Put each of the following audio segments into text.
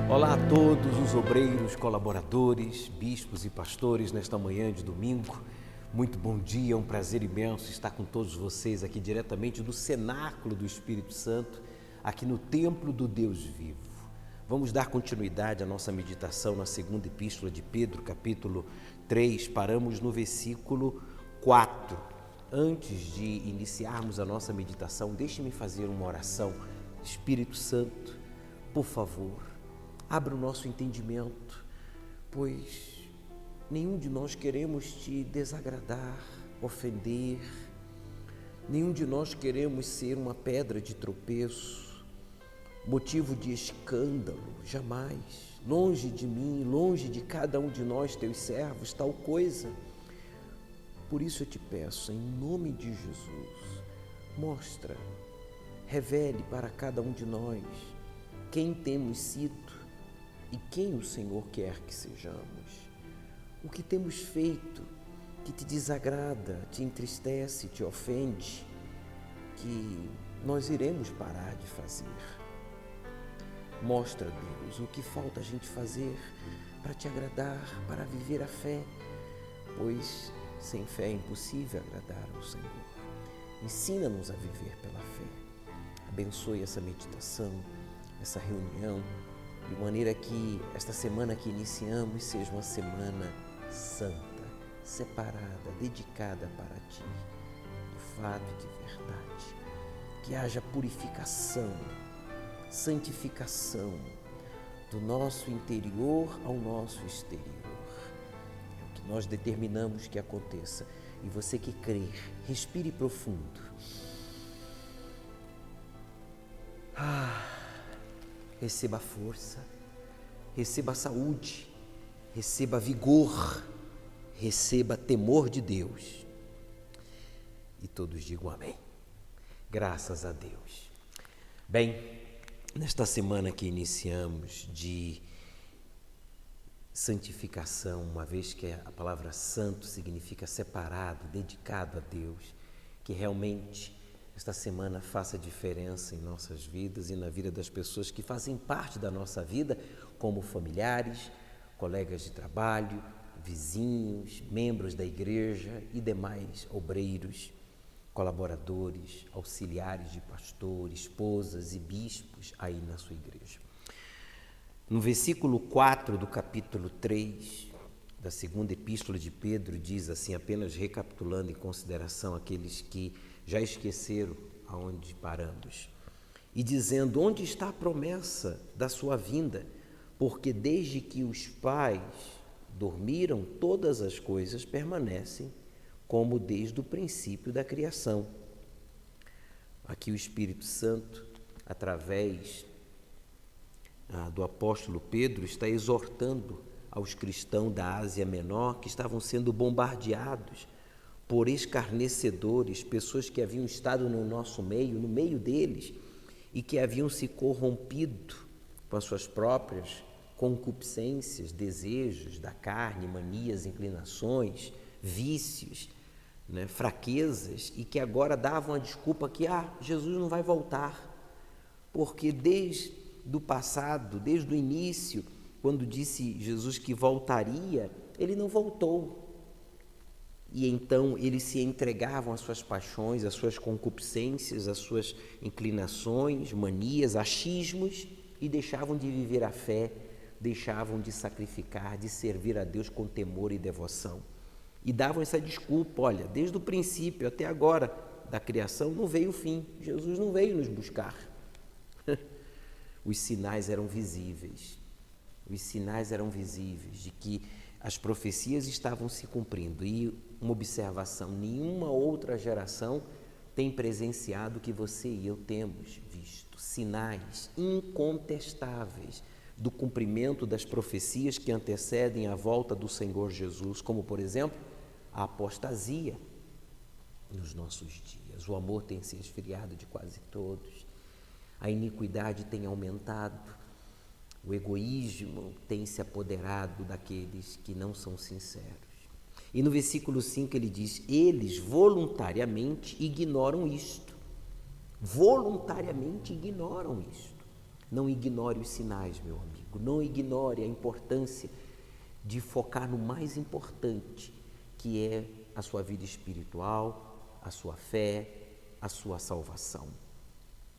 Olá a todos os obreiros, colaboradores, bispos e pastores nesta manhã de domingo. Muito bom dia, é um prazer imenso estar com todos vocês aqui diretamente do cenáculo do Espírito Santo, aqui no templo do Deus vivo. Vamos dar continuidade à nossa meditação na segunda epístola de Pedro, capítulo 3, paramos no versículo 4. Antes de iniciarmos a nossa meditação, deixe-me fazer uma oração. Espírito Santo, por favor, abra o nosso entendimento, pois nenhum de nós queremos te desagradar, ofender, nenhum de nós queremos ser uma pedra de tropeço, motivo de escândalo, jamais. Longe de mim, longe de cada um de nós, teus servos, tal coisa. Por isso eu te peço, em nome de Jesus, mostra, revele para cada um de nós quem temos sido e quem o Senhor quer que sejamos. O que temos feito que te desagrada, te entristece, te ofende, que nós iremos parar de fazer. Mostra, Deus, o que falta a gente fazer para te agradar, para viver a fé, pois sem fé é impossível agradar ao Senhor. Ensina-nos a viver pela fé. Abençoe essa meditação, essa reunião, de maneira que esta semana que iniciamos seja uma semana santa, separada, dedicada para Ti, de fato e de verdade. Que haja purificação, santificação do nosso interior ao nosso exterior. É o que nós determinamos que aconteça. E você que crer, respire profundo. Receba força, receba saúde, receba vigor, receba temor de Deus. E todos digam amém. Graças a Deus. Bem, nesta semana que iniciamos de santificação, uma vez que a palavra santo significa separado, dedicado a Deus, que realmente esta semana faça diferença em nossas vidas e na vida das pessoas que fazem parte da nossa vida, como familiares, colegas de trabalho, vizinhos, membros da igreja e demais obreiros, colaboradores, auxiliares de pastor, esposas e bispos aí na sua igreja. No versículo 4 do capítulo 3 da segunda epístola de Pedro diz assim, apenas recapitulando em consideração aqueles que já esqueceram aonde paramos, e dizendo, onde está a promessa da sua vinda? Porque desde que os pais dormiram, todas as coisas permanecem como desde o princípio da criação. Aqui o Espírito Santo, através do apóstolo Pedro, está exortando aos cristãos da Ásia Menor que estavam sendo bombardeados por escarnecedores, pessoas que haviam estado no nosso meio, no meio deles, e que haviam se corrompido com as suas próprias concupiscências, desejos da carne, manias, inclinações, vícios, fraquezas, e que agora davam a desculpa que Jesus não vai voltar, porque desde o passado, desde o início, quando disse Jesus que voltaria, ele não voltou. E então eles se entregavam às suas paixões, às suas concupiscências, às suas inclinações, manias, achismos, e deixavam de viver a fé, deixavam de sacrificar, de servir a Deus com temor e devoção. E davam essa desculpa, olha, desde o princípio até agora da criação não veio o fim, Jesus não veio nos buscar. Os sinais eram visíveis, de que as profecias estavam se cumprindo. E uma observação, nenhuma outra geração tem presenciado o que você e eu temos visto, sinais incontestáveis do cumprimento das profecias que antecedem a volta do Senhor Jesus, como, por exemplo, a apostasia nos nossos dias. O amor tem se esfriado de quase todos, a iniquidade tem aumentado, o egoísmo tem se apoderado daqueles que não são sinceros. E no versículo 5 ele diz, eles voluntariamente ignoram isto. Não ignore os sinais, meu amigo, não ignore a importância de focar no mais importante, que é a sua vida espiritual, a sua fé, a sua salvação.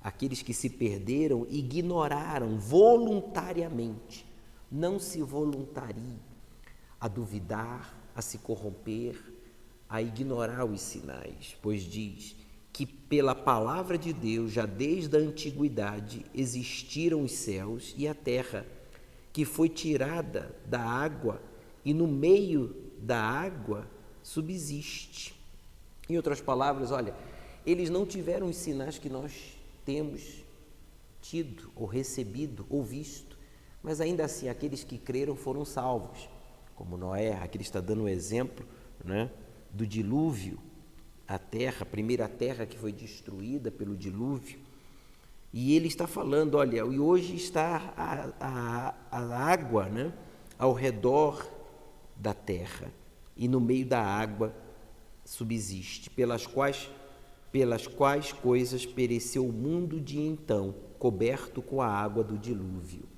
Aqueles que se perderam ignoraram voluntariamente. Não se voluntarie a duvidar, a se corromper, a ignorar os sinais, pois diz que pela palavra de Deus, já desde a antiguidade, existiram os céus e a terra, que foi tirada da água e no meio da água subsiste. Em outras palavras, olha, eles não tiveram os sinais que nós temos tido, ou recebido, ou visto, mas ainda assim aqueles que creram foram salvos, como Noé. Aqui ele está dando um exemplo, né, do dilúvio, a terra, a primeira terra que foi destruída pelo dilúvio, e ele está falando, olha, e hoje está a água, né, ao redor da terra, e no meio da água subsiste, pelas quais coisas pereceu o mundo de então, coberto com a água do dilúvio.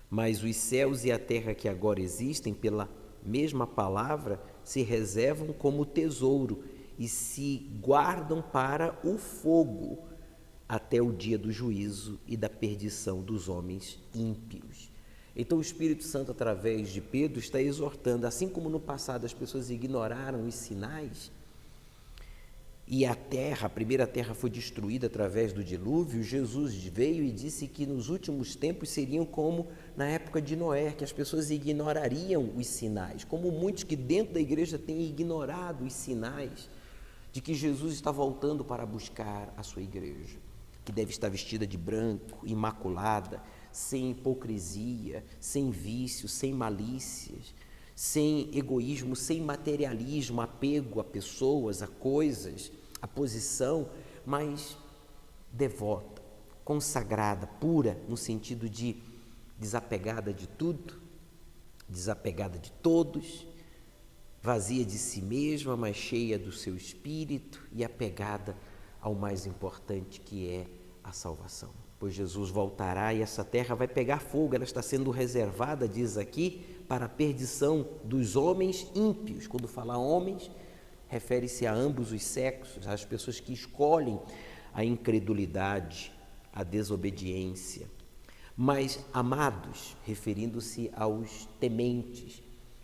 Mas os céus e a terra que agora existem, pela mesma palavra, se reservam como tesouro e se guardam para o fogo, até o dia do juízo e da perdição dos homens ímpios. Então o Espírito Santo, através de Pedro, está exortando, assim como no passado as pessoas ignoraram os sinais, e a primeira terra foi destruída através do dilúvio, Jesus veio e disse que nos últimos tempos seriam como na época de Noé, que as pessoas ignorariam os sinais, como muitos que dentro da igreja têm ignorado os sinais de que Jesus está voltando para buscar a sua igreja, que deve estar vestida de branco, imaculada, sem hipocrisia, sem vício, sem malícias, sem egoísmo, sem materialismo, apego a pessoas, a coisas, a posição, mas devota, consagrada, pura, no sentido de desapegada de tudo, desapegada de todos, vazia de si mesma, mas cheia do seu espírito e apegada ao mais importante, que é a salvação. Pois Jesus voltará e essa terra vai pegar fogo, ela está sendo reservada, diz aqui, para a perdição dos homens ímpios. Quando fala homens, refere-se a ambos os sexos, às pessoas que escolhem a incredulidade, a desobediência. Mas, amados, referindo-se aos tementes,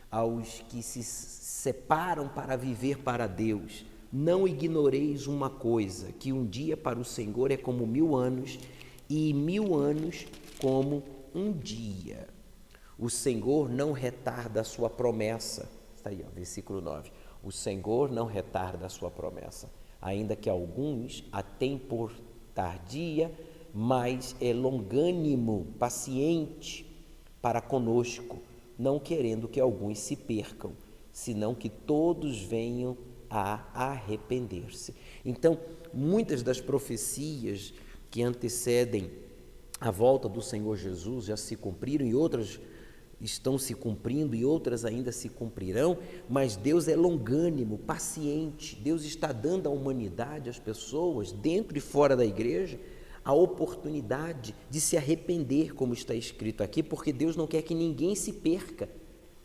aos que se separam para viver para Deus, não ignoreis uma coisa, que um dia para o Senhor é como 1000 anos, e 1000 anos como um dia. O Senhor não retarda a sua promessa. Está aí, ó, versículo 9. O Senhor não retarda a sua promessa, ainda que alguns a têm por tardia, mas é longânimo, paciente para conosco, não querendo que alguns se percam, senão que todos venham a arrepender-se. Então, muitas das profecias que antecedem a volta do Senhor Jesus já se cumpriram e outras estão se cumprindo e outras ainda se cumprirão, mas Deus é longânimo, paciente. Deus está dando à humanidade, às pessoas, dentro e fora da igreja, a oportunidade de se arrepender, como está escrito aqui, porque Deus não quer que ninguém se perca.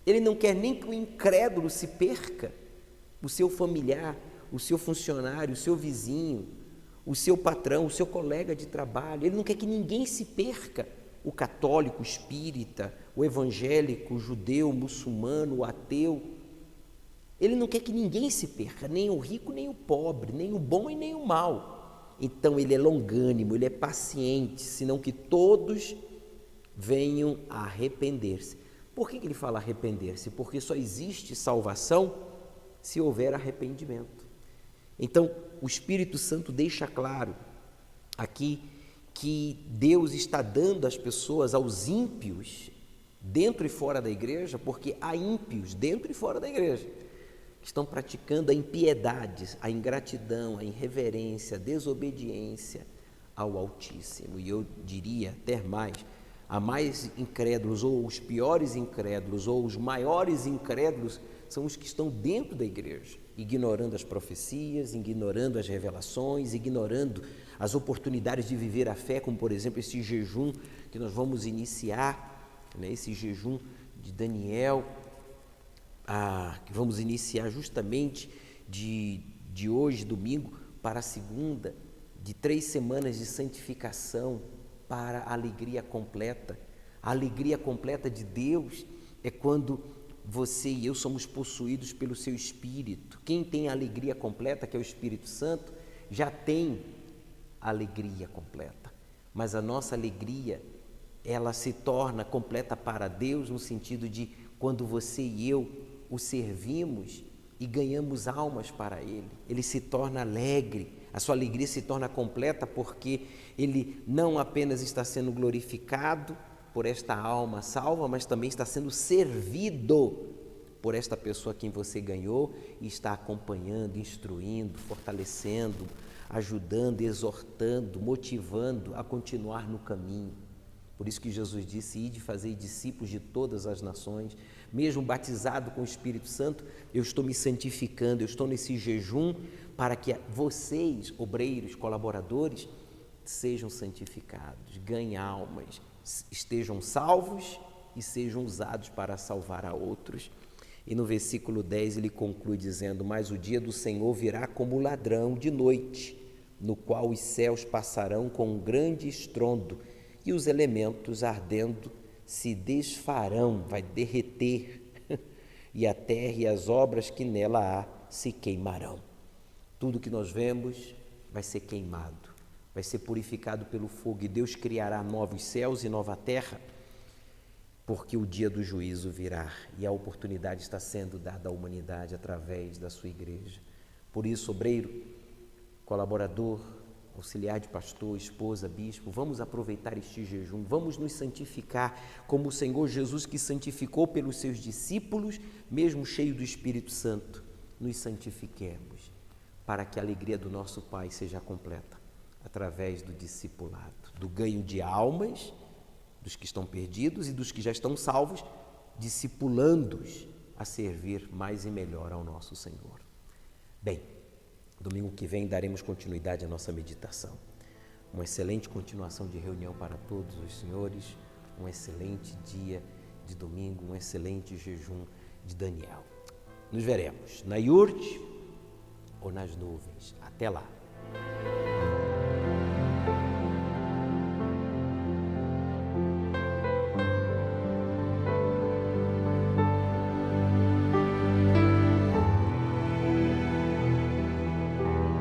Ele não quer nem que o incrédulo se perca, o seu familiar, o seu funcionário, o seu vizinho, o seu patrão, o seu colega de trabalho. Ele não quer que ninguém se perca. O católico, o espírita, o evangélico, o judeu, o muçulmano, o ateu. Ele não quer que ninguém se perca, nem o rico, nem o pobre, nem o bom e nem o mau. Então ele é longânimo, ele é paciente, senão que todos venham a arrepender-se. Por que ele fala arrepender-se? Porque só existe salvação se houver arrependimento. Então, o Espírito Santo deixa claro aqui que Deus está dando às pessoas, aos ímpios, dentro e fora da igreja, porque há ímpios dentro e fora da igreja, que estão praticando a impiedade, a ingratidão, a irreverência, a desobediência ao Altíssimo. E eu diria até mais, há mais incrédulos, ou os piores incrédulos, ou os maiores incrédulos, são os que estão dentro da igreja, ignorando as profecias, ignorando as revelações, ignorando as oportunidades de viver a fé, como por exemplo esse jejum que nós vamos iniciar, né? Esse jejum de Daniel, que vamos iniciar justamente de hoje, domingo, para a segunda, de 3 semanas de santificação para a alegria completa. A alegria completa de Deus é quando você e eu somos possuídos pelo seu Espírito. Quem tem a alegria completa, que é o Espírito Santo, já tem a alegria completa. Mas a nossa alegria, ela se torna completa para Deus no sentido de quando você e eu o servimos e ganhamos almas para Ele. Ele se torna alegre, a sua alegria se torna completa porque Ele não apenas está sendo glorificado por esta alma salva, mas também está sendo servido por esta pessoa a quem você ganhou e está acompanhando, instruindo, fortalecendo, ajudando, exortando, motivando a continuar no caminho. Por isso que Jesus disse: ide fazer discípulos de todas as nações. Mesmo batizado com o Espírito Santo, eu estou me santificando, eu estou nesse jejum para que vocês, obreiros, colaboradores, sejam santificados, ganhem almas, estejam salvos e sejam usados para salvar a outros. E no versículo 10 ele conclui dizendo: mas o dia do Senhor virá como ladrão de noite, no qual os céus passarão com um grande estrondo e os elementos ardendo se desfarão, vai derreter, e a terra e as obras que nela há se queimarão. Tudo que nós vemos vai ser queimado, vai ser purificado pelo fogo, e Deus criará novos céus e nova terra, porque o dia do juízo virá e a oportunidade está sendo dada à humanidade através da sua igreja. Por isso, obreiro, colaborador, auxiliar de pastor, esposa, bispo, vamos aproveitar este jejum, vamos nos santificar como o Senhor Jesus, que santificou pelos seus discípulos, mesmo cheio do Espírito Santo. Nos santifiquemos para que a alegria do nosso Pai seja completa através do discipulado, do ganho de almas dos que estão perdidos e dos que já estão salvos, discipulando-os a servir mais e melhor ao nosso Senhor. Bem, domingo que vem daremos continuidade à nossa meditação. Uma excelente continuação de reunião para todos os senhores, um excelente dia de domingo, um excelente jejum de Daniel. Nos veremos na iurde ou nas nuvens. Até lá!